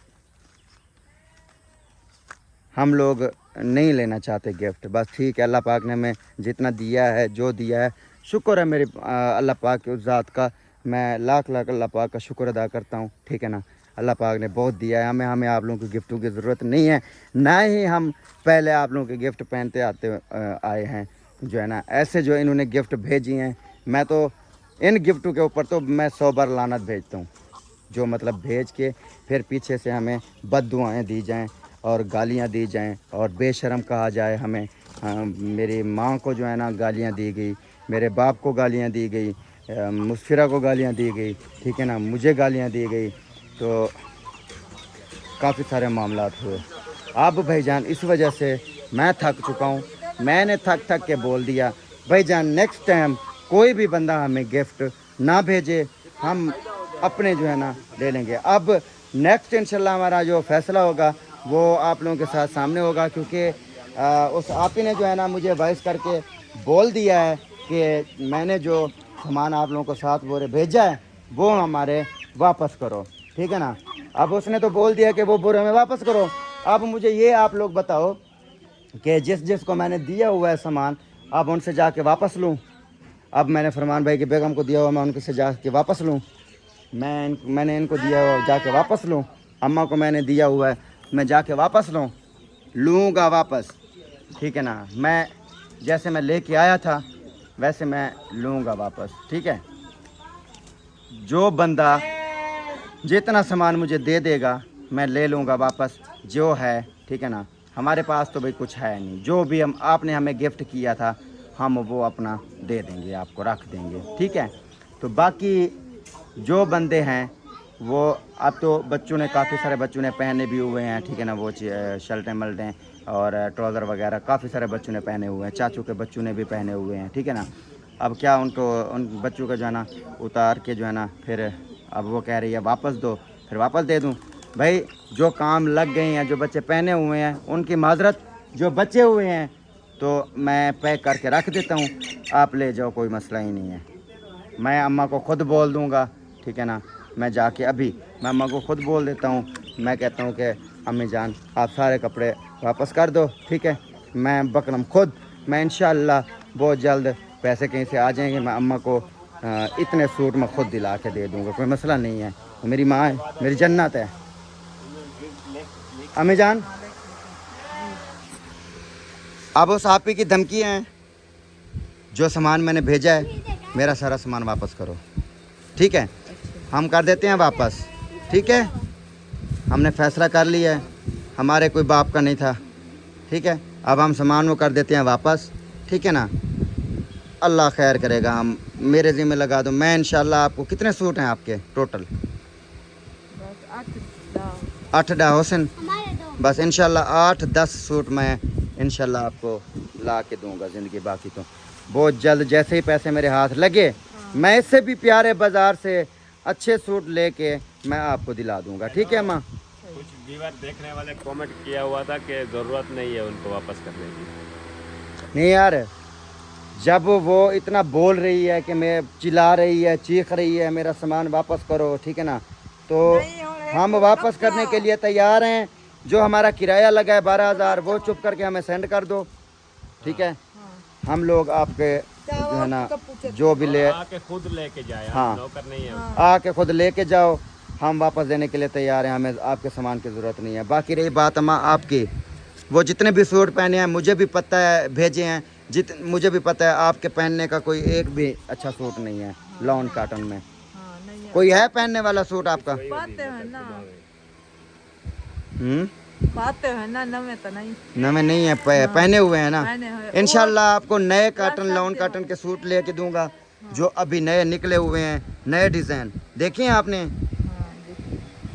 हम लोग नहीं लेना चाहते गिफ्ट, बस ठीक है। अल्लाह पाक ने हमें जितना दिया है, जो दिया है, शुक्र है मेरे अल्लाह पाक की उस ज़ात का। मैं लाख अल्लाह पाक का शुक्र अदा करता हूँ। ठीक है ना? अल्लाह पाक ने बहुत दिया है हमें आप लोगों की गिफ्टों की ज़रूरत नहीं है, ना ही हम पहले आप लोगों के गिफ्ट पहनते आए हैं। जो है ना, ऐसे जो इन्होंने गिफ्ट भेजी हैं, मैं तो इन गिफ्टों के ऊपर तो मैं 100 बार लानत भेजता हूँ। जो मतलब भेज के फिर पीछे से हमें बद्दुआएँ दी जाएँ और गालियाँ दी जाएँ और बेशरम कहा जाए हमें। मेरी माँ को जो है ना गालियाँ दी गई, मेरे बाप को गालियाँ दी गई, मुस्फिरा को गालियाँ दी गई। ठीक है ना? मुझे गालियाँ दी गई। तो काफ़ी सारे मामलात हुए। अब भाईजान इस वजह से मैं थक चुका हूँ। मैंने थक के बोल दिया भाईजान नेक्स्ट टाइम कोई भी बंदा हमें गिफ्ट ना भेजे, हम अपने जो है ना ले लेंगे। अब नेक्स्ट इंशाल्लाह हमारा जो फ़ैसला होगा वो आप लोगों के साथ सामने होगा, क्योंकि उस आपी ने जो है ना मुझे वॉइस करके बोल दिया है कि मैंने जो सामान आप लोगों को 7 बोरे भेजा है वो हमारे वापस करो। ठीक है ना? अब उसने तो बोल दिया कि वो बोरे हमें वापस करो। अब मुझे ये आप लोग बताओ कि जिसको मैंने दिया हुआ है सामान, अब उनसे जाके वापस लूँ? अब मैंने फरमान भाई की बेगम को दिया हुआ, मैं उनसे जाके वापस लूँ? मैंने इनको दिया हुआ जाके वापस लूँ? अम्मा को मैंने दिया हुआ है, मैं जाके वापस लूँगा वापस? ठीक है ना? मैं जैसे मैं लेके आया था वैसे मैं लूँगा वापस। ठीक है? जो बंदा जितना सामान मुझे दे देगा मैं ले लूँगा वापस जो है। ठीक है ना? हमारे पास तो भाई कुछ है नहीं, जो भी आपने हमें गिफ्ट किया था हम वो अपना दे देंगे, आपको रख देंगे। ठीक है? तो बाकी जो बंदे हैं वो अब तो बच्चों ने, काफ़ी सारे बच्चों ने पहने भी हुए हैं। ठीक है ना? वो शर्टें मल्टें और ट्राउज़र वगैरह काफ़ी सारे बच्चों ने पहने हुए हैं, चाचू के बच्चों ने भी पहने हुए हैं। ठीक है ना? अब क्या उनको उन बच्चों का जो है ना उतार के जो है ना फिर अब वो कह रही है वापस दो, फिर वापस दे दूँ। भाई जो काम लग गए हैं, जो बच्चे पहने हुए हैं उनकी माजरत, जो बचे हुए हैं तो मैं पैक करके रख देता हूँ, आप ले जाओ, कोई मसला ही नहीं है। मैं अम्मा को ख़ुद बोल दूँगा, ठीक है ना, मैं जाके अभी मैं अम्मा को ख़ुद बोल देता हूँ। मैं कहता हूँ कि अम्मी जान आप सारे कपड़े वापस कर दो, ठीक है। मैं बकरम खुद, मैं इंशाअल्लाह बहुत जल्द पैसे कहीं से आ जाएंगे, मैं अम्मा को इतने सूट मैं ख़ुद दिला के दे दूँगा, कोई मसला नहीं है। मेरी माँ है, मेरी जन्नत है। अम्मी जान अब उस आपी की धमकी हैं, जो सामान मैंने भेजा है मेरा सारा सामान वापस करो, ठीक है। हम कर देते हैं वापस, ठीक है। हमने फ़ैसला कर लिया है, हमारे कोई बाप का नहीं था, ठीक है। अब हम सामान वो कर देते हैं वापस, ठीक है ना। अल्लाह खैर करेगा, हम मेरे ज़िम्मे लगा दो। मैं इंशाल्लाह आपको, कितने सूट हैं आपके टोटल? 8-10 हुसैन, हमारे दो बस इंशाल्लाह 8-10 सूट मैं इंशाल्लाह आपको ला के दूंगा ज़िंदगी बाकी तो बहुत जल्द। जैसे ही पैसे मेरे हाथ लगे मैं इससे भी प्यारे बाज़ार से अच्छे सूट लेके मैं आपको दिला दूंगा, ठीक है माँ। कुछ व्यूअर देखने वाले कमेंट किया हुआ था कि ज़रूरत नहीं है उनको वापस करने की। नहीं यार, जब वो इतना बोल रही है कि मैं चिल्ला रही है, चीख रही है मेरा सामान वापस करो, ठीक है ना, तो हम वापस करने के लिए तैयार हैं। जो हमारा किराया लगा है 12,000 वो चुप करके हमें सेंड कर दो, ठीक है। हम लोग आपके जो है ना जो भी ले आके खुद लेके जाए, हाँ। नौकर नहीं है। आके खुद लेके जाओ, हम वापस देने के लिए तैयार हैं, हमें आपके सामान की ज़रूरत नहीं है। बाकी रही बात अम्मा आपकी, वो जितने भी सूट पहने हैं मुझे भी पता है, भेजे हैं मुझे भी पता है आपके पहनने का कोई एक भी अच्छा सूट नहीं है लॉन कॉटन में। कोई है पहनने वाला सूट आपका? पाते हैं ना, हम्म, पाते हैं ना, नवे तो नहीं, नवे नहीं है, पहने हुए हैं ना। पहने हुए। इंशाल्लाह आपको नए कॉटन, लॉन कॉटन के सूट लेके दूंगा, जो अभी नए निकले हुए हैं, नए डिज़ाइन। देखिए आपने,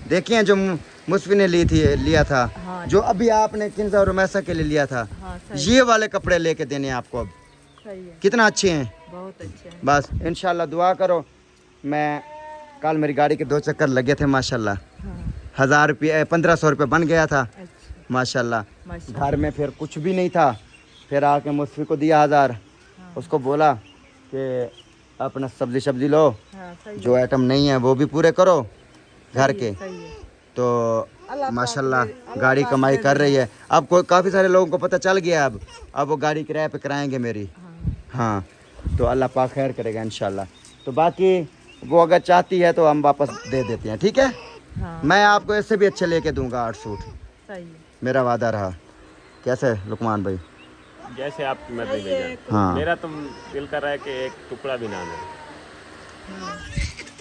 देखिए जो मुस्फी ने लिया था, जो अभी आपने किंजा और रुमैसा के लिए लिया था, ये वाले कपड़े लेके देने हैं आपको अब। सही है, कितना अच्छे हैं, बहुत अच्छे हैं। बस इंशाल्लाह दुआ करो। मैं कल मेरी गाड़ी के 2 चक्कर लगे थे माशाल्लाह, 1000 रुपये 1500 रुपये बन गया था माशाल्लाह। घर में फिर कुछ भी नहीं था, फिर आके मुस्फी को दिया 1000, उसको बोला कि अपना सब्जी लो, जो आइटम नहीं है वो भी पूरे करो घर के। तो माशाल्लाह गाड़ी कमाई कर रही है। अब कोई काफ़ी सारे लोगों को पता चल गया, अब वो गाड़ी किराए पे कराएंगे मेरी, हाँ। तो अल्लाह पाक खैर करेगा इंशाल्लाह। तो बाकी वो अगर चाहती है तो हम वापस दे देते हैं, ठीक है। मैं आपको इससे भी अच्छे लेके दूंगा 8 सूट, सही है। मेरा वादा रहा। कैसे लुकमान भाई? जैसे आपकी मर्जी ले जाए। हाँ। मेरा तो दिल कर रहा है कि एक टुकड़ा भी ना दे।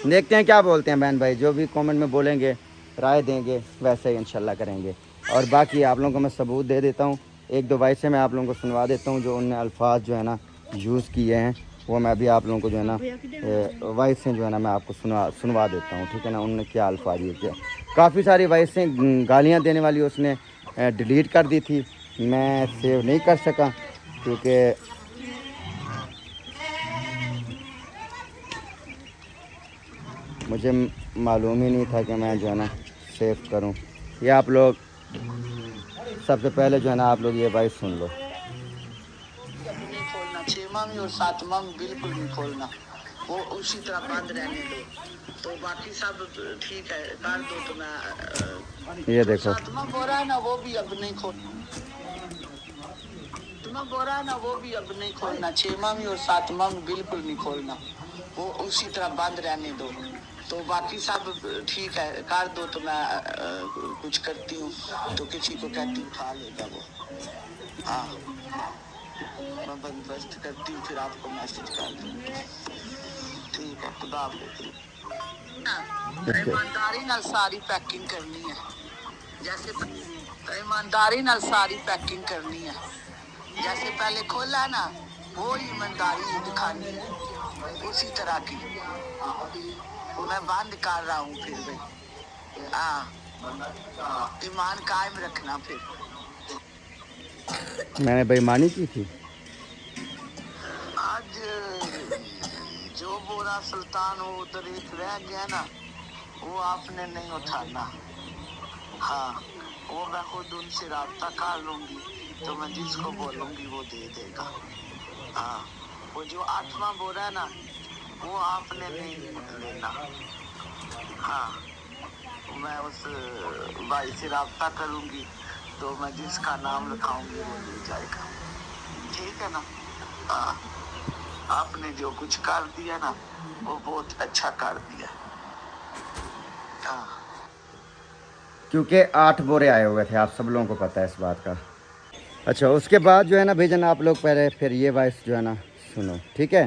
देखते हैं क्या बोलते हैं बहन भाई, जो भी कमेंट में बोलेंगे, राय देंगे, वैसे ही इंशाल्लाह करेंगे। और बाकी आप लोगों को मैं सबूत दे देता हूँ, 1-2 वॉइस मैं आप लोगों को सुनवा देता हूँ, जो उनने अल्फाज जो है ना यूज़ किए हैं, वो मैं अभी आप लोगों को जो है ना वॉइस से जो है ना मैं आपको सुनवा देता हूँ, ठीक है ना। उन्होंने क्या अल्फाज यूज़ किया, काफ़ी सारी वॉइस से गालियाँ देने वाली उसने डिलीट कर दी थी, मैं सेव नहीं कर सका क्योंकि मुझे मालूम ही नहीं था कि मैं जो है ना सेव करूं। ये आप लोग सबसे पहले जो है ना आप लोग ये वॉइस सुन लो। नहीं खोलना, 6वां में और 7वां में बिल्कुल नहीं खोलना, वो उसी तरह बंद रहने दो। तो बाकी सब ठीक है, कर दो। तो मैं ये देखो 7वां बोरा है ना, वो भी अब नहीं खोलना। 7वां बोरा है ना, वो भी अब नहीं खोलना। 6वां में और 7वां में बिल्कुल नहीं खोलना, वो उसी तरह बंद रहने दो। तो बाकी सब ठीक है, कर दो। तो मैं कुछ करती हूँ तो किसी को कहती हूँ उठा लेगा वो। हाँ, मैं बंदोबस्त करती हूँ, फिर आपको मैसेज कर दूँ। ठीक है, खुदा हाफिज़। ईमानदारी नाल सारी पैकिंग करनी है, जैसे ईमानदारी नाल सारी पैकिंग करनी है। जैसे पहले खोला ना, वो ईमानदारी दिखानी है, उसी तरह की। मैं बंद कर रहा हूँ फिर भी, हाँ, ईमान कायम रखना। फिर मैंने बेईमानी की थी, आज जो बोरा सुल्तान वो उधर एक रह गया ना, वो आपने नहीं उठाना। हाँ, वो मैं खुद उनसे राब्ता कर लूंगी, तो मैं जिसको बोलूंगी वो दे देगा। हाँ, वो जो 8वां बोरा है ना, वो आपने नहीं लेना। हाँ, मैं उस भाई से राब्ता करूंगी, तो मैं जिसका नाम लिखाऊंगी वो ले जाएगा। ठीक है ना? हाँ, आपने जो कुछ कर दिया ना, वो बहुत अच्छा कर दिया। हाँ, क्योंकि 8 बोरे आए हुए थे, आप सब लोगों को पता है इस बात का। अच्छा, उसके बाद जो है ना भेजन, आप लोग पहले फिर ये वॉइस जो है ना सुनो, ठीक है?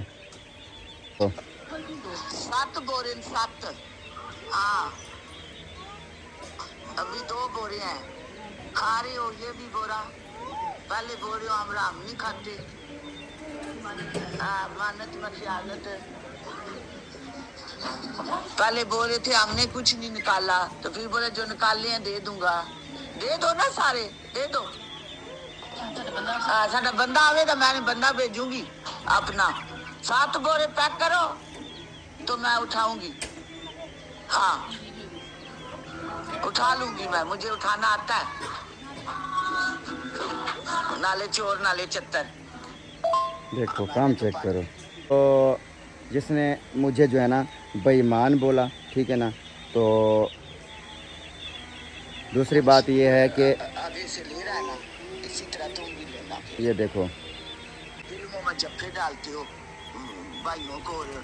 तो 7 बोरे 7। हाँ, अभी 2 बोरे हैं। खा रहे हो ये भी बोरा? पहले बोरे हम नहीं खाते। हाँ, मानत में ख्यालत। पहले बोले थे हमने कुछ नहीं निकाला, तो फिर बोले जो निकाले हैं दे दूंगा। दे दो ना सारे, दे दो। साडा बंदा आवेगा, मैंने बंदा भेजूंगी अपना। 7 बोरे पैक करो तो मैं उठाऊंगी। हाँ, उठा लूंगी मैं, मुझे उठाना आता है। नाले चोर नाले चत्तर। देखो काम चेक करो। तो जिसने मुझे जो है ना बेईमान बोला, ठीक है ना, तो दूसरी बात ये है कि आगे से ले रहा है ना, इसी तरह तुम भी लेना। ये देखो फिल्मों में जप्पे डालते हो भाइयों को और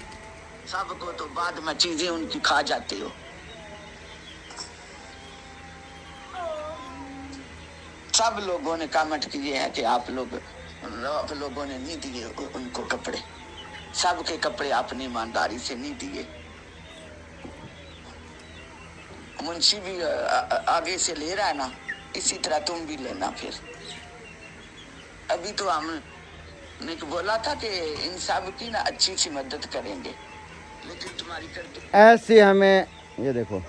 सबको, तो बाद में चीजें उनकी खा जाते हो। सब लोगों ने कमेंट किए हैं कि आप लोगों ने नहीं दिए उनको कपड़े। सबके कपड़े आपने ईमानदारी से नहीं दिए। मुंशी भी आगे से ले रहा है ना, इसी तरह तुम भी लेना। फिर अभी तो हमने बोला था कि इन सब की ना अच्छी सी मदद करेंगे, लेकिन तुम्हारी करतूत ऐसी हमें, ये देखो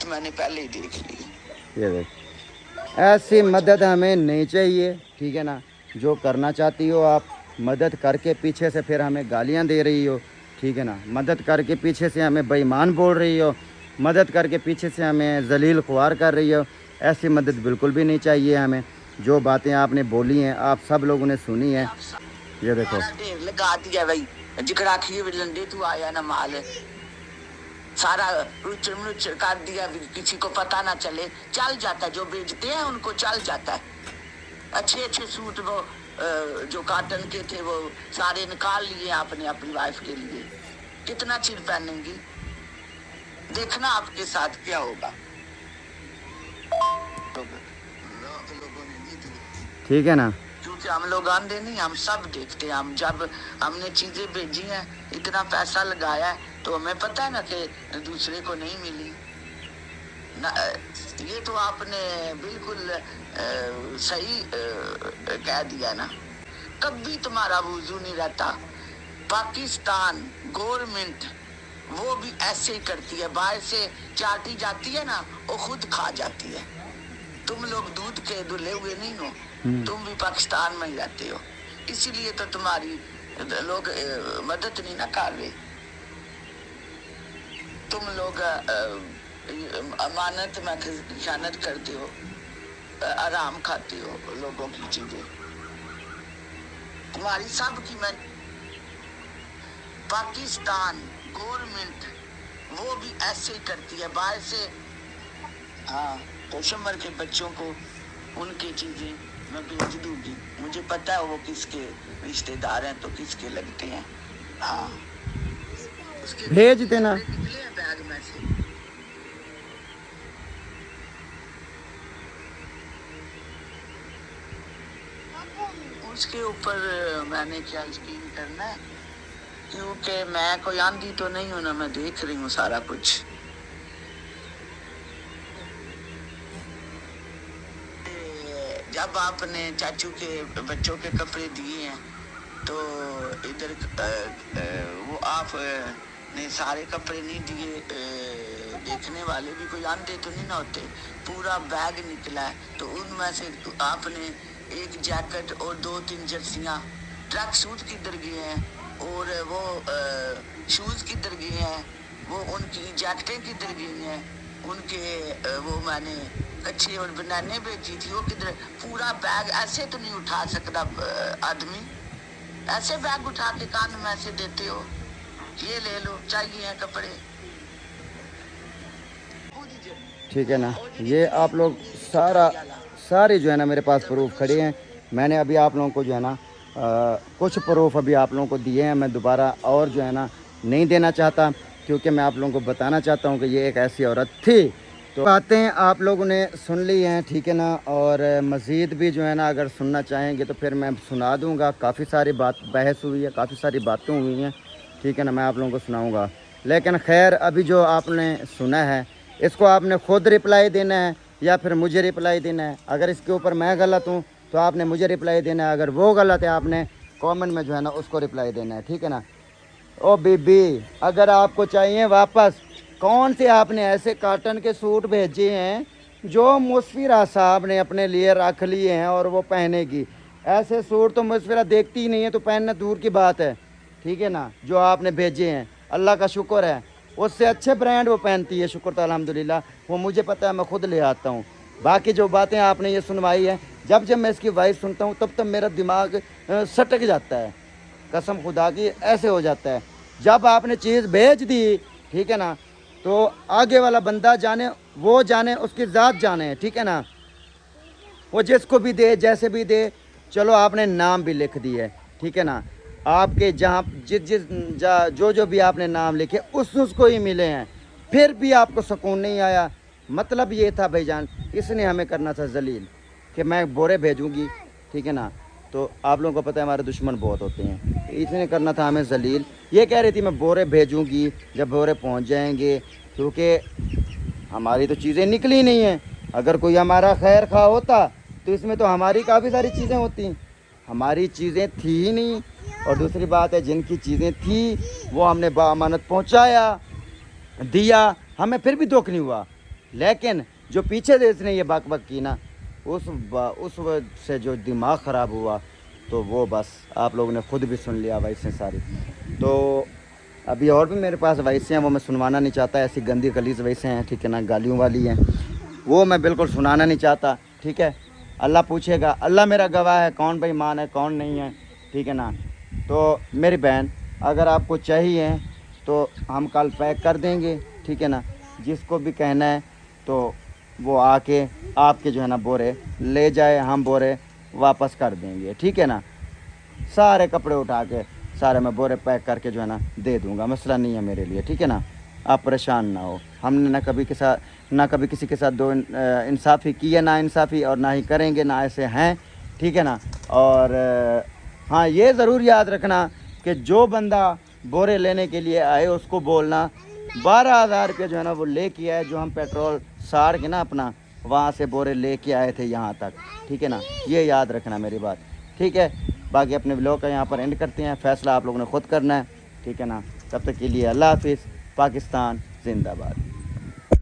मैंने पहले ही देख ली। ये देख, ऐसी मदद हमें नहीं चाहिए, ठीक है ना? जो करना चाहती हो आप, मदद करके पीछे से फिर हमें गालियां दे रही हो, ठीक है ना? मदद करके पीछे से हमें बेईमान बोल रही हो, मदद करके पीछे से हमें जलील ख्वार कर रही हो। ऐसी मदद बिल्कुल भी नहीं चाहिए हमें। जो बातें आपने बोली हैं आप सब लोगों ने सुनी है। ये देखो ढेर लगा दिया भाई, जिकड़ा खिए लंडे तू आया ना माल, सारा रुचर कर दिया, किसी को पता ना चले, चल जाता है। जो बेचते हैं उनको चल जाता है। अच्छे अच्छे सूट वो जो कॉटन के थे वो सारे निकाल लिए आपने अपनी वाइफ के लिए। कितना चिर पहनेंगी, देखना आपके साथ क्या होगा। लोगों ने नहीं दिए, ठीक है ना? क्योंकि हम लोग आंधे नहीं, हम सब देखते हैं। हम जब हमने चीजें भेजी हैं, इतना पैसा लगाया है, तो हमें पता है ना कि दूसरे को नहीं मिली ना। ये तो आपने बिल्कुल सही कह दिया ना। कभी तुम्हारा वजू नहीं रहता। पाकिस्तान गवर्नमेंट वो भी ऐसे ही करती है, बाहर से चाटी जाती है ना, वो खुद खा जाती है। तुम लोग दूध के दुले हुए नहीं हो, तुम भी पाकिस्तान में ही रहते हो, इसीलिए तो तुम्हारी लोग मदद नहीं ना कर रहे। तुम लोग अमानत में खयानत करते हो, आराम खाते हो लोगों की चीजें। तुम्हारी सब की मैं पाकिस्तान गवर्नमेंट वो भी ऐसे ही करती है, बाहर से। हाँ, तो शमर के बच्चों को उनकी चीजें मैं भेज दूंगी। मुझे पता है वो किसके रिश्तेदार हैं, तो किसके लगते हैं। हाँ, उसके भेज देना। निकले हैं बैग में से। उसके ऊपर मैंने क्या यकीन करना है, क्योंकि मैं कोई आंधी तो नहीं हूं ना, मैं देख रही हूँ सारा कुछ। जब आपने चाचू के बच्चों के कपड़े दिए हैं, तो इधर वो आप ने सारे कपड़े नहीं दिए। देखने वाले भी कोई आंधे तो नहीं ना होते। पूरा बैग निकला है, तो उनमें से आपने एक जैकेट और 2-3 जर्सियां, ट्रैक सूट किधर गए हैं, वो और वो शूज किधर गए हैं, वो उनकी जैकेटें किधर गई हैं, उनके वो मैंने कच्चे और बनाने बेची थी वो किधर। पूरा बैग ऐसे तो नहीं उठा सकता आदमी, ऐसे बैग उठा के कान में ऐसे देते हो, ये ले लो, चाहिए हैं कपड़े। ठीक है ना। ये आप लोग सारे जो है ना मेरे पास प्रूफ खड़े हैं। मैंने अभी आप लोगों को जो है ना कुछ प्रूफ अभी आप लोगों को दिए हैं। मैं दोबारा और जो है ना नहीं देना चाहता, क्योंकि मैं आप लोगों को बताना चाहता हूँ कि ये एक ऐसी औरत थी। तो बातें आप लोगों ने सुन ली हैं, ठीक है ना। और मज़ीद भी जो है ना अगर सुनना चाहेंगे तो फिर मैं सुना दूँगा। काफ़ी सारी बहस हुई है, काफ़ी सारी बातें हुई हैं, ठीक है ना। मैं आप लोगों को सुनाऊँगा। लेकिन खैर अभी जो आपने सुना है इसको आपने ख़ुद रिप्लाई देना है या फिर मुझे रिप्लाई देना है। अगर इसके ऊपर मैं गलत हूँ तो आपने मुझे रिप्लाई देना है, अगर वो गलत है आपने कमेंट में जो है ना उसको रिप्लाई देना है, ठीक है ना। ओ बीबी, अगर आपको चाहिए वापस, कौन से आपने ऐसे कॉटन के सूट भेजे हैं जो मुसफिरा साहब ने अपने लिए रख लिए हैं और वो पहनेगी? ऐसे सूट तो मुसफिरा देखती ही नहीं है, तो पहनना दूर की बात है, ठीक है ना। जो आपने भेजे हैं अल्लाह का शुक्र है, उससे अच्छे ब्रांड वो पहनती है, शुक्र तो अल्हम्दुलिल्लाह। वो मुझे पता है, मैं खुद ले आता हूँ। बाकी जो बातें आपने ये सुनवाई है, जब जब मैं इसकी वॉइस सुनता हूँ तब तब मेरा दिमाग सटक जाता है, कसम खुदा की ऐसे हो जाता है। जब आपने चीज़ भेज दी, ठीक है ना, तो आगे वाला बंदा जाने, वो जाने, उसकी ज़ात जाने, ठीक है ना। वो जिसको भी दे, जैसे भी दे, चलो आपने नाम भी लिख दी है, ठीक है ना। आपके जहाँ जो भी आपने नाम लिखे उसको ही मिले हैं, फिर भी आपको सुकून नहीं आया। मतलब ये था भाईजान, इसने हमें करना था जलील कि मैं बोरे भेजूँगी, ठीक है ना। तो आप लोगों को पता है हमारे दुश्मन बहुत होते हैं, इसने करना था हमें जलील। ये कह रही थी मैं बोरे भेजूँगी, जब बोरे पहुँच जाएंगे, क्योंकि हमारी तो चीज़ें निकली नहीं हैं। अगर कोई हमारा खैर खा होता तो इसमें तो हमारी काफ़ी सारी चीज़ें होती, हमारी चीज़ें थी ही नहीं। और दूसरी बात है, जिनकी चीज़ें थी वो हमने बाअमानत पहुँचाया, दिया, हमें फिर भी दुख नहीं हुआ। लेकिन जो पीछे से इसने ये बक की ना, उस से जो दिमाग ख़राब हुआ, तो वो बस आप लोगों ने ख़ुद भी सुन लिया वैसे सारी। तो अभी और भी मेरे पास वैसे हैं, वो मैं सुनवाना नहीं चाहता। ऐसी गंदी गलीज़ वैसे हैं, ठीक है ना, गालियों वाली हैं, वो मैं बिल्कुल सुनाना नहीं चाहता, ठीक है। अल्लाह पूछेगा, अल्लाह मेरा गवाह है, कौन बेईमान है कौन नहीं है, ठीक है ना। तो मेरी बहन, अगर आपको चाहिए तो हम कल पैक कर देंगे, ठीक है ना। जिसको भी कहना है तो वो आके आपके जो है ना बोरे ले जाए, हम बोरे वापस कर देंगे, ठीक है ना। सारे कपड़े उठा के सारे मैं बोरे पैक करके जो है ना दे दूंगा, मसला नहीं है मेरे लिए, ठीक है ना। आप परेशान ना हो। हमने ना कभी किसी के साथ दो इंसाफ़ी की है, ना इंसाफ़ी, और ना ही करेंगे, ना ऐसे हैं, ठीक है ना। और हाँ, ये ज़रूर याद रखना कि जो बंदा बोरे लेने के लिए आए उसको बोलना 12,000 रुपये जो है ना वो लेके आए, जो हम पेट्रोल साड़ के ना अपना वहाँ से बोरे लेके आए थे यहाँ तक, ठीक है ना। ये याद रखना मेरी बात, ठीक है। बाकी अपने व्लॉग का यहाँ पर एंड करते हैं, फ़ैसला आप लोगों ने ख़ुद करना है, ठीक है ना। तब तक के लिए अल्लाह हाफिज़। पाकिस्तान जिंदाबाद।